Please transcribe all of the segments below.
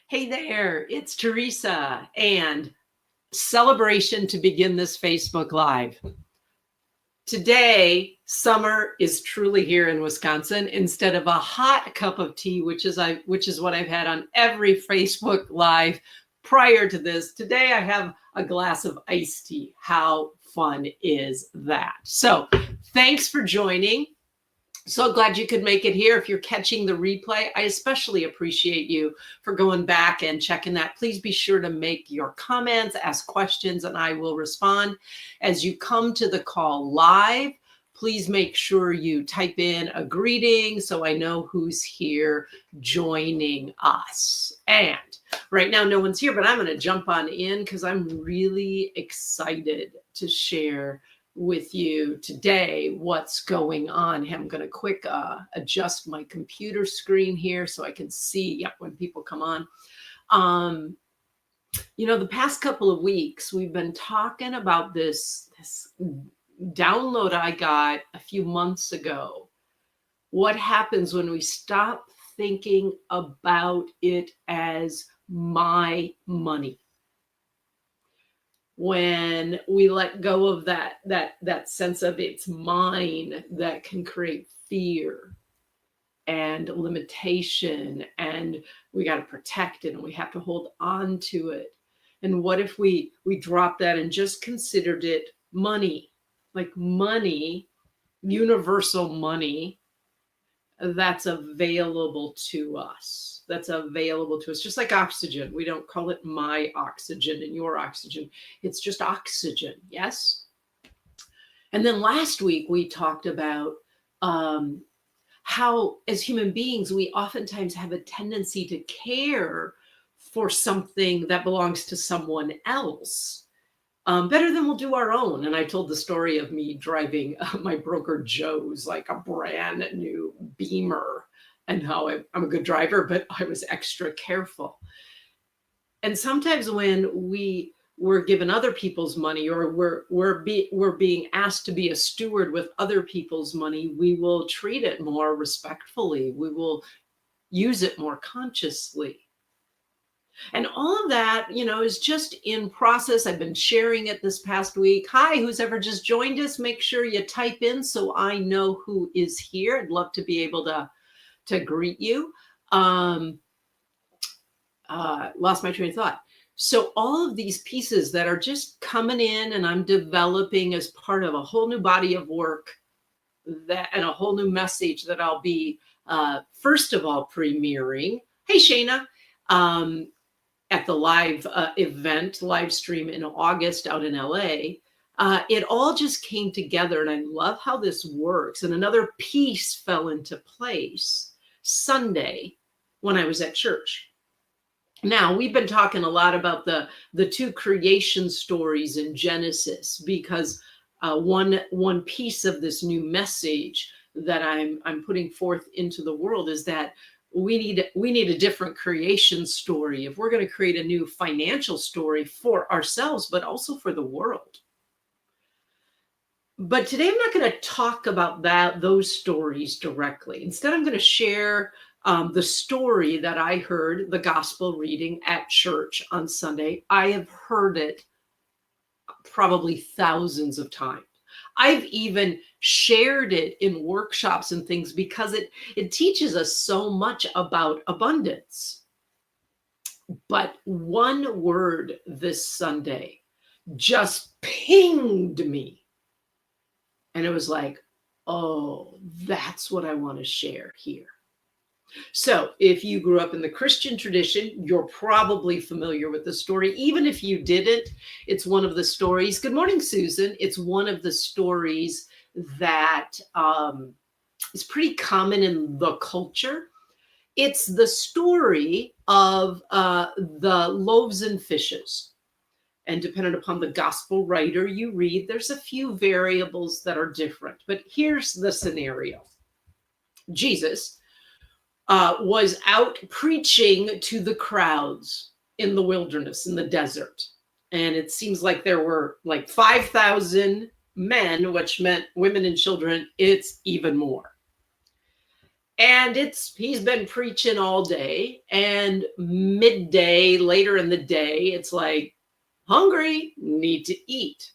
Hey there, it's Teresa and celebration to begin this Facebook Live. Today, summer is truly here in Wisconsin. Instead of a hot cup of tea, which is what I've had on every Facebook Live prior to this, today I have a glass of iced tea. How fun is that? So, thanks for joining. So glad you could make it here. If you're catching the replay, I especially appreciate you for going back and checking that. Please be sure to make your comments, ask questions, and I will respond. As you come to the call live, please make sure you type in a greeting so I know who's here joining us. And right now, no one's here, but I'm going to jump on in because I'm really excited to share with you today what's going on. I'm going to quick adjust my computer screen here so I can see when people come on. The past couple of weeks we've been talking about this download I got a few months ago. What happens when we stop thinking about it as my money? When we let go of that sense of it's mine, that can create fear and limitation, and we got to protect it and we have to hold on to it. And what if we dropped that and just considered it money, like money, universal money that's available to us. That's available to us, just like oxygen. We don't call it my oxygen and your oxygen. It's just oxygen, yes? And then last week we talked about how as human beings, we oftentimes have a tendency to care for something that belongs to someone else better than we'll do our own. And I told the story of me driving my broker Joe's, like a brand new Beamer, and how I'm a good driver, but I was extra careful. And sometimes when we're given other people's money, or we're being asked to be a steward with other people's money, we will treat it more respectfully. We will use it more consciously. And all of that, is just in process. I've been sharing it this past week. Hi, who's ever just joined us, make sure you type in so I know who is here. I'd love to be able to greet you. Lost my train of thought. So all of these pieces that are just coming in and I'm developing as part of a whole new body of work and a whole new message that I'll be, first of all, premiering. Hey, Shayna. At the live live stream in August out in LA, it all just came together, and I love how this works. And another piece fell into place Sunday when I was at church. Now, we've been talking a lot about the two creation stories in Genesis, because one piece of this new message that I'm putting forth into the world is that we need a different creation story if we're going to create a new financial story for ourselves, but also for the world. But today I'm not going to talk about those stories directly. Instead, I'm going to share the story that I heard, the gospel reading at church on Sunday. I have heard it probably thousands of times. I've even shared it in workshops and things because it teaches us so much about abundance. But one word this Sunday just pinged me. And it was like, oh, that's what I want to share here. So if you grew up in the Christian tradition, you're probably familiar with the story. Even if you didn't, it's one of the stories. Good morning, Susan. It's one of the stories that is pretty common in the culture. It's the story of the loaves and fishes. And depending upon the gospel writer you read, there's a few variables that are different. But here's the scenario. Jesus was out preaching to the crowds in the wilderness, in the desert. And it seems like there were like 5,000 men, which meant women and children. It's even more. And he's been preaching all day, and midday, later in the day, it's like, hungry, need to eat.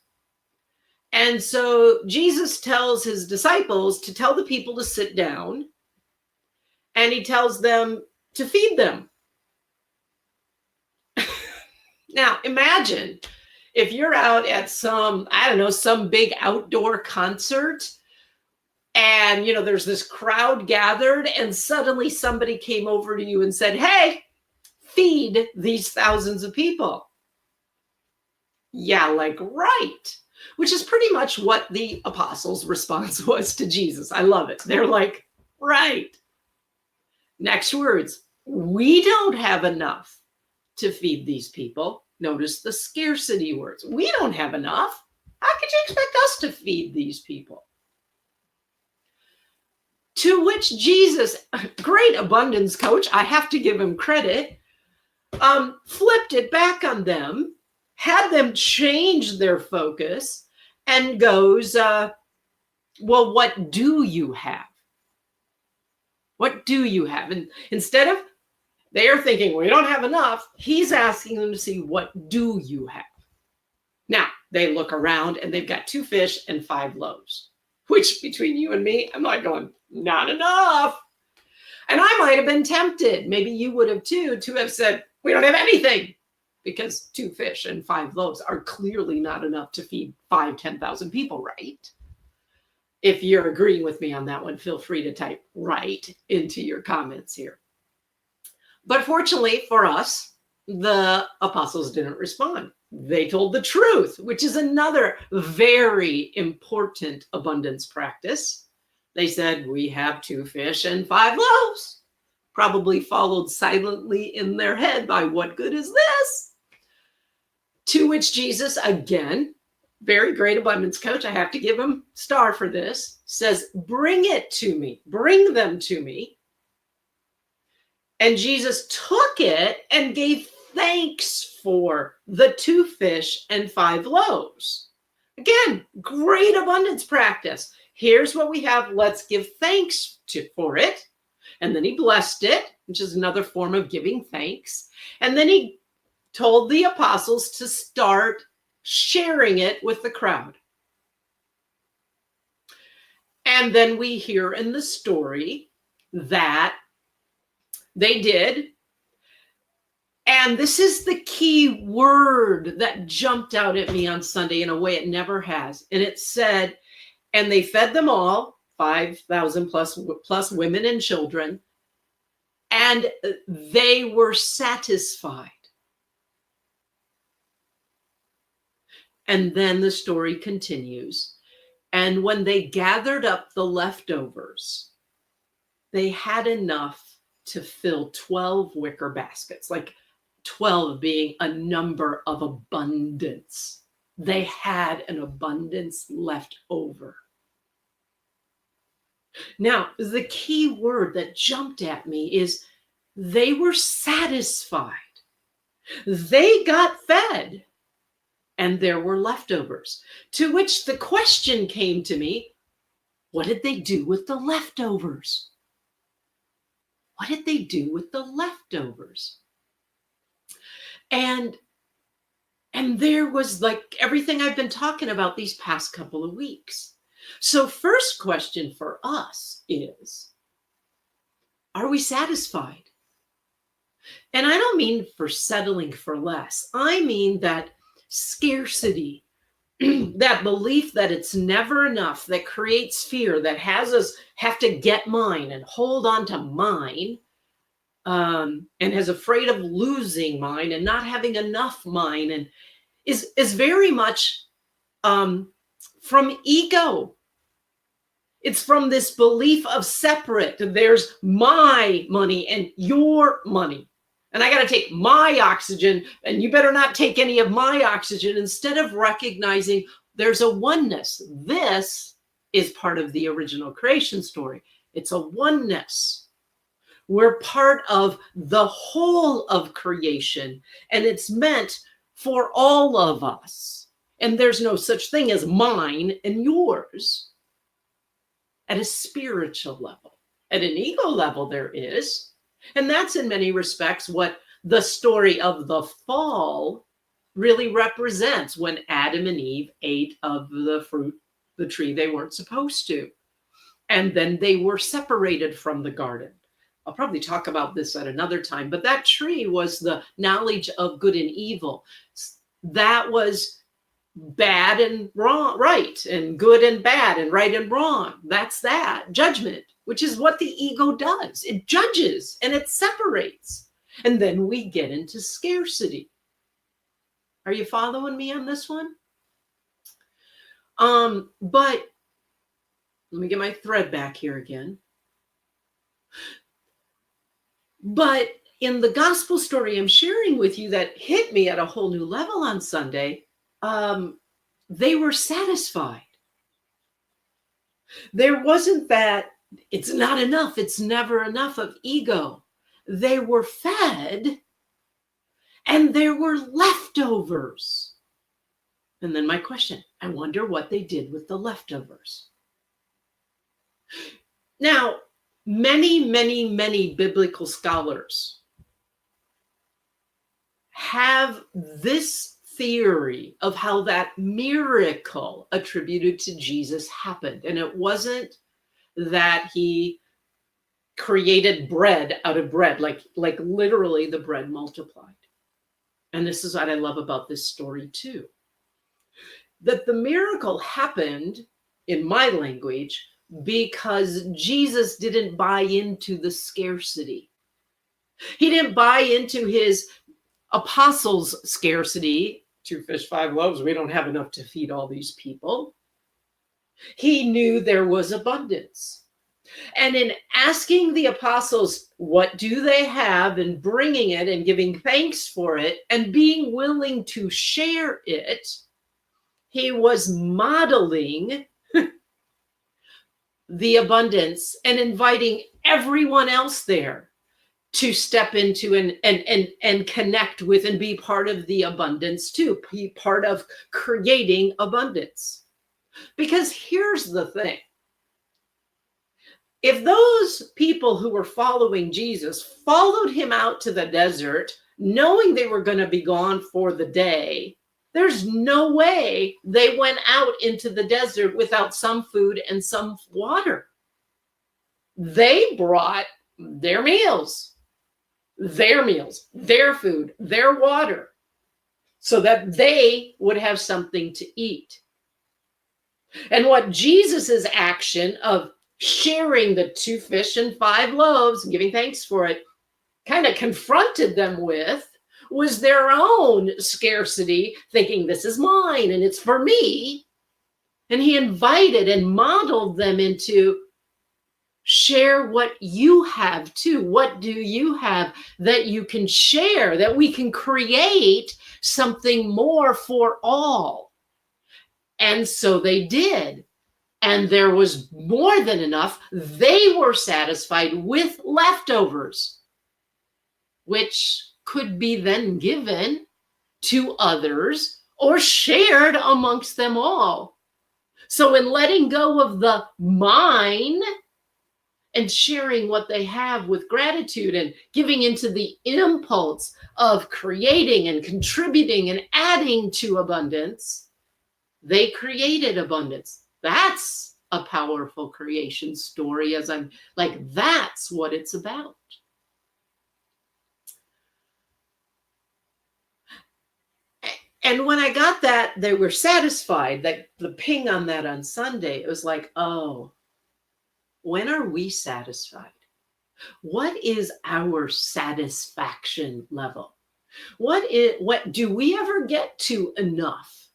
And so Jesus tells his disciples to tell the people to sit down, and he tells them to feed them. Now, imagine if you're out at some, I don't know, some big outdoor concert, and there's this crowd gathered, and suddenly somebody came over to you and said, "Hey, feed these thousands of people." Yeah, like, right. Which is pretty much what the apostles' response was to Jesus. I love it. They're like, right. Next words, we don't have enough to feed these people. Notice the scarcity words. We don't have enough. How could you expect us to feed these people? To which Jesus, great abundance coach, I have to give him credit, flipped it back on them, had them change their focus, and goes, well, what do you have? What do you have? And instead of, they are thinking, we don't have enough, he's asking them to see, what do you have? Now, they look around and they've got 2 fish and 5 loaves, which between you and me, I'm like going, not enough. And I might have been tempted, maybe you would have too, to have said, we don't have anything, because 2 fish and 5 loaves are clearly not enough to feed 10,000 people, right? If you're agreeing with me on that one, feel free to type right into your comments here. But fortunately for us, the apostles didn't respond. They told the truth, which is another very important abundance practice. They said, we have 2 fish and 5 loaves, probably followed silently in their head by, what good is this? To which Jesus, again, very great abundance coach, I have to give him star for this, says, bring it to me, bring them to me. And Jesus took it and gave thanks for the 2 fish and 5 loaves. Again, great abundance practice. Here's what we have. Let's give thanks for it. And then he blessed it, which is another form of giving thanks. And then he told the apostles to start sharing it with the crowd. And then we hear in the story that they did. And this is the key word that jumped out at me on Sunday in a way it never has. And it said, and they fed them all, 5,000 plus women and children, and they were satisfied. And then the story continues. And when they gathered up the leftovers, they had enough to fill 12 wicker baskets, like 12 being a number of abundance. They had an abundance left over. Now, the key word that jumped at me is they were satisfied. They got fed, and there were leftovers. To which the question came to me, what did they do with the leftovers? What did they do with the leftovers? And there was like everything I've been talking about these past couple of weeks. So first question for us is, are we satisfied? And I don't mean for settling for less. I mean that scarcity, that belief that it's never enough, that creates fear, that has us have to get mine and hold on to mine, and is afraid of losing mine and not having enough mine, and is very much from ego. It's from this belief of separate. There's my money and your money. And I got to take my oxygen, and you better not take any of my oxygen, instead of recognizing there's a oneness. This is part of the original creation story. It's a oneness. We're part of the whole of creation, and it's meant for all of us. And there's no such thing as mine and yours at a spiritual level. At an ego level, there is. And that's in many respects what the story of the fall really represents, when Adam and Eve ate of the fruit, the tree they weren't supposed to. And then they were separated from the garden. I'll probably talk about this at another time, but that tree was the knowledge of good and evil. That was bad and wrong, right, and good and bad, and right and wrong. That's that judgment, which is what the ego does. It judges and it separates. And then we get into scarcity. Are you following me on this one? But let me get my thread back here again. But in the gospel story I'm sharing with you that hit me at a whole new level on Sunday, they were satisfied. There wasn't that it's not enough, it's never enough of ego. They were fed and there were leftovers. And then my question, I wonder what they did with the leftovers. Now, many biblical scholars have this theory of how that miracle attributed to Jesus happened. And it wasn't that he created bread out of bread, like literally the bread multiplied. And this is what I love about this story too. That the miracle happened, in my language, because Jesus didn't buy into the scarcity. He didn't buy into his apostles' scarcity. 2 fish, 5 loaves. We don't have enough to feed all these people. He knew there was abundance. And in asking the apostles, what do they have, and bringing it and giving thanks for it and being willing to share it, he was modeling the abundance and inviting everyone else there to step into and connect with and be part of the abundance too, be part of creating abundance. Because here's the thing. If those people who were following Jesus followed him out to the desert, knowing they were going to be gone for the day, there's no way they went out into the desert without some food and some water. They brought their meals, their food, their water, so that they would have something to eat. And what Jesus's action of sharing the 2 fish and 5 loaves and giving thanks for it kind of confronted them with was their own scarcity, thinking this is mine and it's for me. And he invited and modeled them into share what you have too. What do you have that you can share, that we can create something more for all? And so they did. And there was more than enough. They were satisfied with leftovers, which could be then given to others or shared amongst them all. So in letting go of the mine and sharing what they have with gratitude and giving into the impulse of creating and contributing and adding to abundance, they created abundance. That's a powerful creation story, as I'm like, that's what it's about. And when I got that, they were satisfied, that the ping on that on Sunday, it was like, oh, when are we satisfied? What is our satisfaction level? What do we ever get to enough?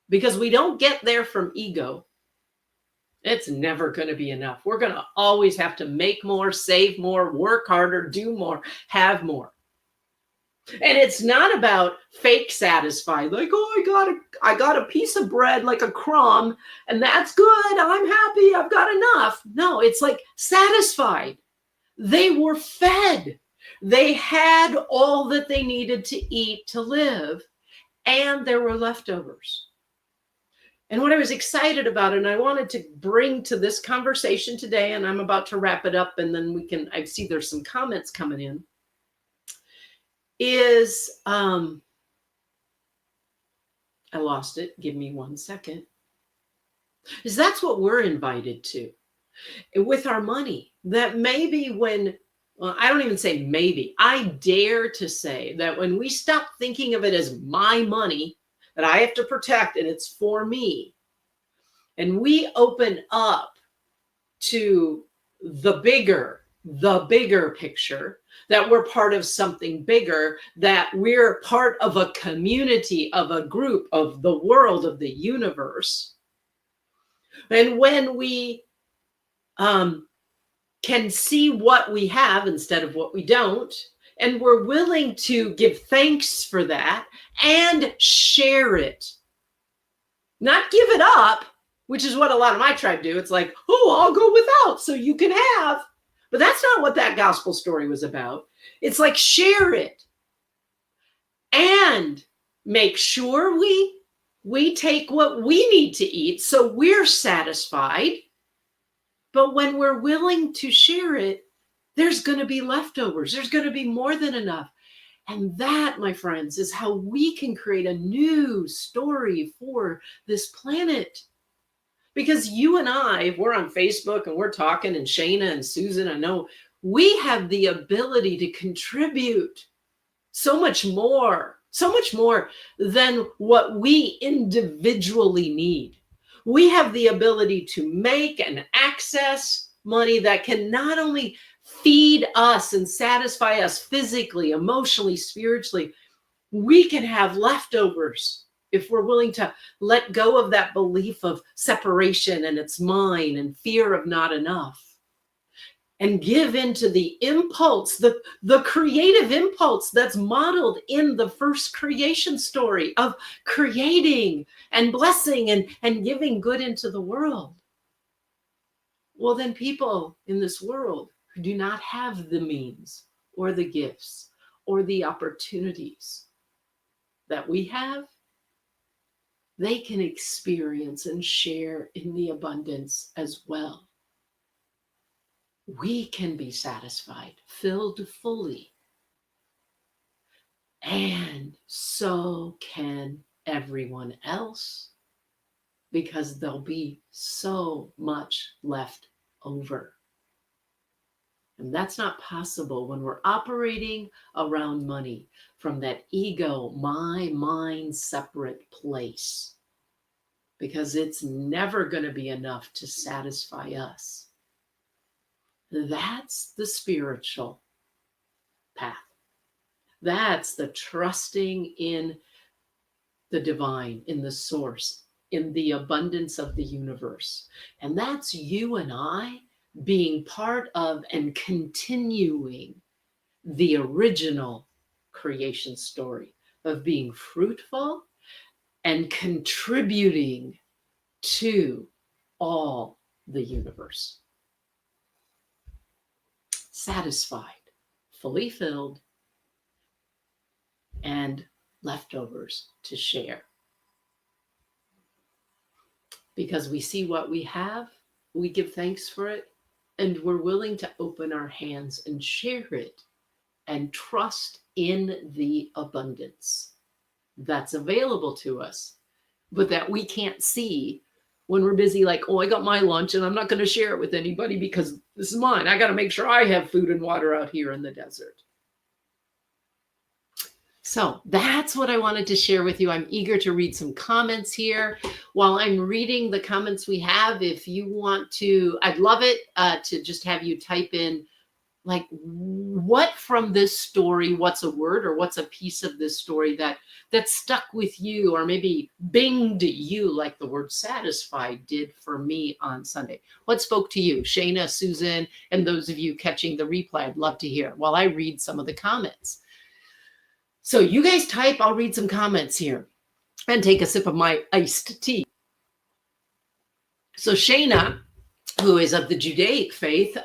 Because we don't get there from ego. It's never going to be enough. We're going to always have to make more, save more, work harder, do more, have more. And it's not about fake satisfied, like, oh, I got a piece of bread, like a crumb, and that's good. I'm happy. I've got enough. No, it's like satisfied. They were fed. They had all that they needed to eat to live, and there were leftovers. And what I was excited about and I wanted to bring to this conversation today, and I'm about to wrap it up and then I see there's some comments coming in, is I lost it. Give me 1 second. Is that's what we're invited to with our money. That maybe well, I don't even say maybe, I dare to say that when we stop thinking of it as my money that I have to protect and it's for me, and we open up to the bigger picture, that we're part of something bigger, that we're part of a community, of a group, of the world, of the universe. And when we can see what we have instead of what we don't, and we're willing to give thanks for that and share it, not give it up, which is what a lot of my tribe do. It's like, oh, I'll go without so you can have. But that's not what that gospel story was about. It's like, share it and make sure we take what we need to eat so we're satisfied. But when we're willing to share it, there's going to be leftovers. There's going to be more than enough. And that, my friends, is how we can create a new story for this planet. Because you and I, if we're on Facebook and we're talking, and Shayna and Susan, I know, we have the ability to contribute so much more than what we individually need. We have the ability to make and access money that can not only feed us and satisfy us physically, emotionally, spiritually, we can have leftovers if we're willing to let go of that belief of separation and it's mine and fear of not enough, and give into the impulse, the creative impulse that's modeled in the first creation story of creating and blessing and giving good into the world. Well, then people in this world who do not have the means or the gifts or the opportunities that we have, they can experience and share in the abundance as well. We can be satisfied, filled fully, and so can everyone else, because there'll be so much left over. And that's not possible when we're operating around money from that ego, my, mine, separate place, because it's never going to be enough to satisfy us. That's the spiritual path. That's the trusting in the divine, in the source, in the abundance of the universe. And that's you and I being part of and continuing the original creation story of being fruitful and contributing to all the universe. Satisfied, fully filled, and leftovers to share. Because we see what we have, we give thanks for it, and we're willing to open our hands and share it and trust in the abundance that's available to us, but that we can't see when we're busy, like, oh, I got my lunch and I'm not going to share it with anybody because this is mine. I got to make sure I have food and water out here in the desert. So that's what I wanted to share with you. I'm eager to read some comments here. While I'm reading the comments we have, if you want to, I'd love it to just have you type in, like, what from this story, what's a word or what's a piece of this story that stuck with you, or maybe binged you like the word satisfied did for me on Sunday. What spoke to you? Shayna, Susan, and those of you catching the replay, I'd love to hear while I read some of the comments. So you guys type, I'll read some comments here and take a sip of my iced tea. So Shayna, who is of the Judaic faith,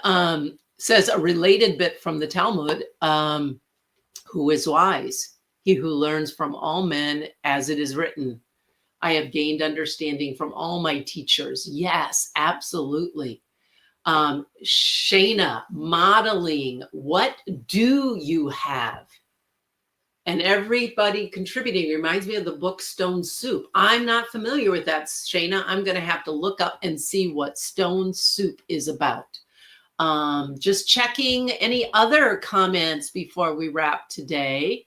says a related bit from the Talmud, who is wise? He who learns from all men, as it is written, I have gained understanding from all my teachers. Yes, absolutely. Shayna, modeling, what do you have? And everybody contributing reminds me of the book Stone Soup. I'm not familiar with that, Shayna. I'm going to have to look up and see what Stone Soup is about. Just checking any other comments before we wrap today.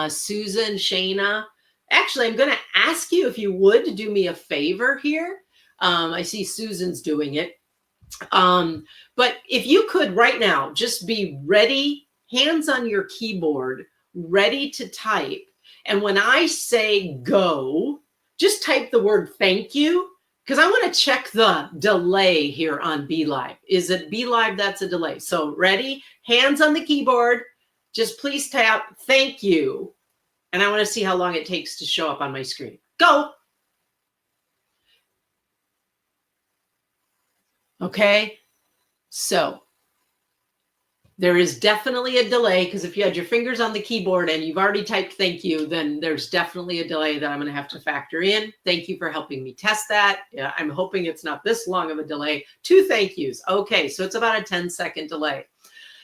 Susan, Shayna. Actually, I'm going to ask you if you would do me a favor here. I see Susan's doing it. But if you could right now, just be ready, hands on your keyboard, ready to type. And when I say go, just type the word thank you, because I want to check the delay here on Be Live. Is it Be Live? That's a delay. So ready, hands on the keyboard, just please tap thank you. And I want to see how long it takes to show up on my screen. Go. Okay. So there is definitely a delay, because if you had your fingers on the keyboard and you've already typed thank you, then there's definitely a delay that I'm going to have to factor in. Thank you for helping me test that. Yeah, I'm hoping it's not this long of a delay. 2 thank yous. Okay, so it's about a 10-second delay.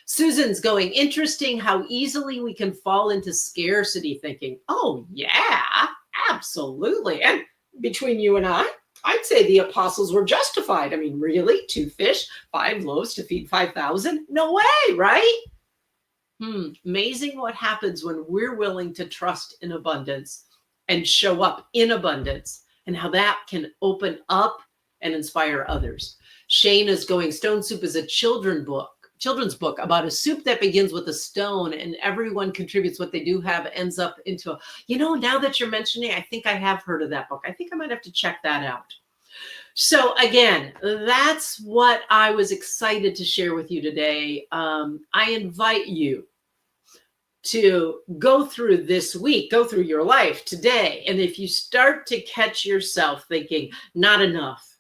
Susan's going, interesting how easily we can fall into scarcity thinking. Oh, yeah, absolutely. And between you and I'd say the apostles were justified. I mean, really? 2 fish, 5 loaves to feed 5,000? No way, right? Amazing what happens when we're willing to trust in abundance and show up in abundance, and how that can open up and inspire others. Shane is going, Stone Soup is a children's book about a soup that begins with a stone, and everyone contributes what they do have, ends up into a, now that you're mentioning, I think I have heard of that book. I think I might have to check that out. So again, that's what I was excited to share with you today. I invite you to go through this week, go through your life today. And if you start to catch yourself thinking, not enough,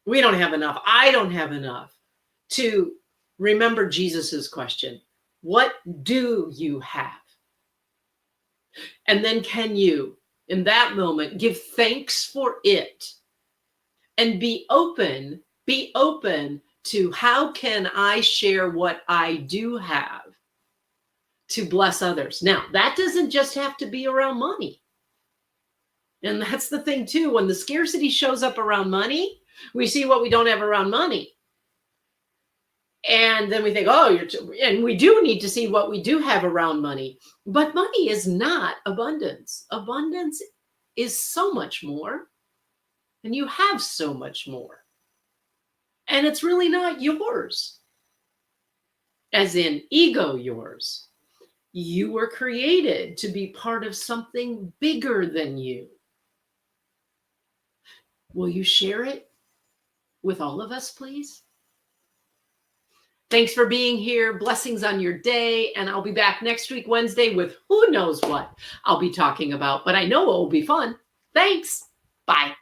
we don't have enough, I don't have enough, to remember Jesus's question, what do you have? And then can you, in that moment, give thanks for it and be open to how can I share what I do have to bless others. Now, that doesn't just have to be around money. And that's the thing too, when the scarcity shows up around money, we see what we don't have around money. And then we think, and we do need to see what we do have around money. But money is not abundance. Abundance is so much more. And you have so much more. And it's really not yours. As in ego yours. You were created to be part of something bigger than you. Will you share it with all of us, please? Thanks for being here. Blessings on your day. And I'll be back next week, Wednesday, with who knows what I'll be talking about. But I know it will be fun. Thanks. Bye.